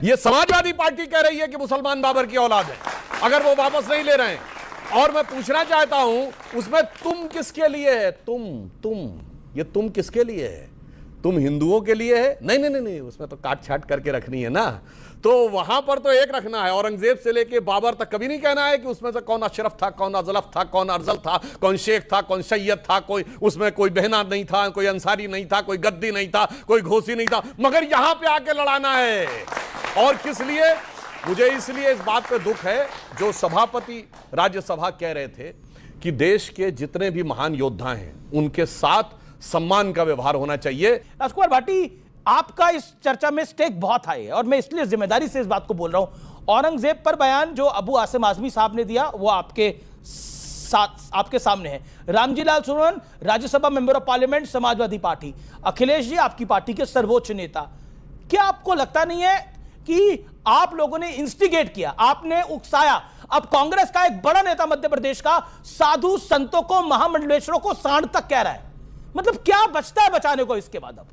ये समाजवादी पार्टी कह रही है कि मुसलमान बाबर की औलाद है, अगर वो वापस नहीं ले रहे हैं। और मैं पूछना चाहता हूं उसमें तुम किसके लिए है? ये तुम किसके लिए है? तुम हिंदुओं के लिए है? नहीं नहीं नहीं नहीं, उसमें तो काट छाट करके रखनी है ना। तो वहां पर तो एक रखना है, औरंगजेब से लेके बाबर तक कभी नहीं कहना है कि उसमें से कौन अशरफ था, कौन अजलफ था, कौन अरजल था, कौन शेख था, कौन सैयद था, कोई उसमें कोई बहना नहीं था, कोई अंसारी नहीं था, कोई गद्दी नहीं था, कोई घोसी नहीं था, मगर यहां पे आके लड़ाना है। और किस लिए? मुझे इसलिए इस बात पे दुख है जो सभापति राज्यसभा कह रहे थे कि देश के जितने भी महान योद्धा हैं उनके साथ सम्मान का व्यवहार होना चाहिए। राजकुमार भाटी, आपका इस चर्चा में स्टेक बहुत हाई है और मैं इसलिए जिम्मेदारी से इस बात को बोल रहा हूं। औरंगजेब पर बयान जो अबू आसिम आजमी साहब ने दिया वो आपके सामने है। Ramjilal Suran, Rajya Sabha member of parliament, Samajwadi party. Akhilesh ji, आपकी पार्टी के सर्वोच्च नेता। क्या आपको लगता नहीं है कि आप लोगों ने इंस्टिगेट किया, आपने उकसाया? अब कांग्रेस का एक बड़ा नेता मध्य प्रदेश का साधु संतों को, महामंडलेश्वरों को सांड तक कह रहा है। मतलब क्या बचता है बचाने को इसके बाद? अब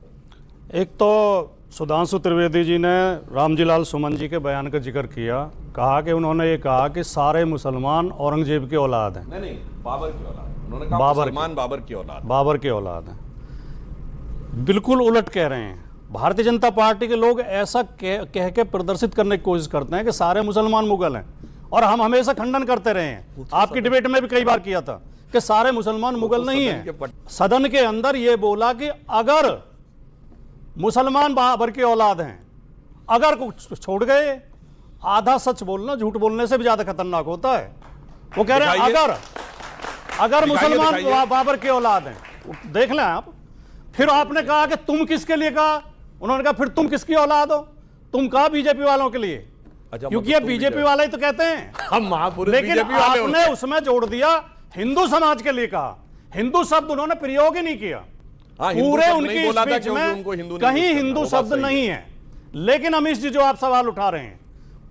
एक तो सुधांशु त्रिवेदी जी ने रामजीलाल सुमन जी के बयान का जिक्र किया, कहा कि उन्होंने ये कहा कि सारे मुसलमान औरंगजेब की औलाद हैं। नहीं, बाबर की औलाद। उन्होंने कहा मुसलमान बाबर की औलाद, बाबर की औलाद हैं। बिल्कुल उलट कह रहे हैं। भारतीय जनता पार्टी के लोग ऐसा कह के प्रदर्शित करने की कोशिश करते हैं कि सारे मुसलमान मुगल हैं, और हम हमेशा खंडन करते रहे हैं। आपकी डिबेट में भी कई बार किया था कि सारे मुसलमान मुगल नहीं हैं। सदन के अंदर यह बोला कि अगर मुसलमान बाबर की औलाद हैं, अगर कुछ छोड़ गए, आधा सच बोलना झूठ बोलने से भी ज्यादा खतरनाक होता है। वो कह रहे हैं अगर मुसलमान बाबर की औलाद हैं, देख लें आप। फिर आपने कहा कि तुम किसके लिए कहा? उन्होंने कहा फिर तुम किसकी औलाद हो? तुम कहा बीजेपी वालों के लिए, क्योंकि ये बीजेपी वाले ही तो कहते हैं हम महापुरुष। लेकिन आपने उसमें जोड़ दिया हिंदू समाज के लिए कहा। हिंदू शब्द उन्होंने प्रयोग ही नहीं किया। पूरे उनकी स्पीच में कहीं हिंदू शब्द नहीं है। लेकिन अमीश जी, जो आप सवाल उठा रहे हैं,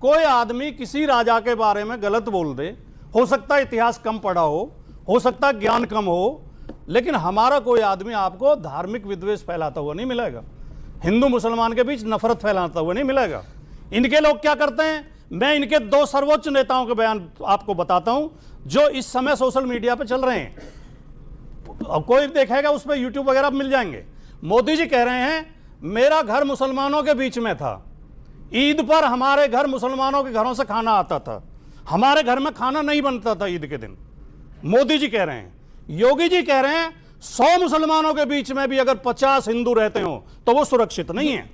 कोई आदमी किसी राजा के बारे में गलत बोल दे, हो सकता है इतिहास कम पढ़ा हो सकता है ज्ञान कम हो, लेकिन हमारा कोई आदमी आपको धार्मिक विद्वेष फैलाता हुआ नहीं मिलेगा, हिंदू मुसलमान के बीच नफरत फैलाता हुआ नहीं मिलेगा। इनके लोग क्या करते हैं? मैं इनके दो सर्वोच्च नेताओं के बयान आपको बताता हूं जो इस समय सोशल मीडिया पे चल रहे हैं। कोई देखेगा उस पर, यूट्यूब वगैरह मिल जाएंगे। मोदी जी कह रहे हैं मेरा घर मुसलमानों के बीच में था, ईद पर हमारे घर मुसलमानों के घरों से खाना आता था, हमारे घर में खाना नहीं बनता था ईद के दिन। मोदी जी कह रहे हैं। योगी जी कह रहे हैं 100 मुसलमानों के बीच में भी अगर 50 हिंदू रहते हो तो वो सुरक्षित नहीं है।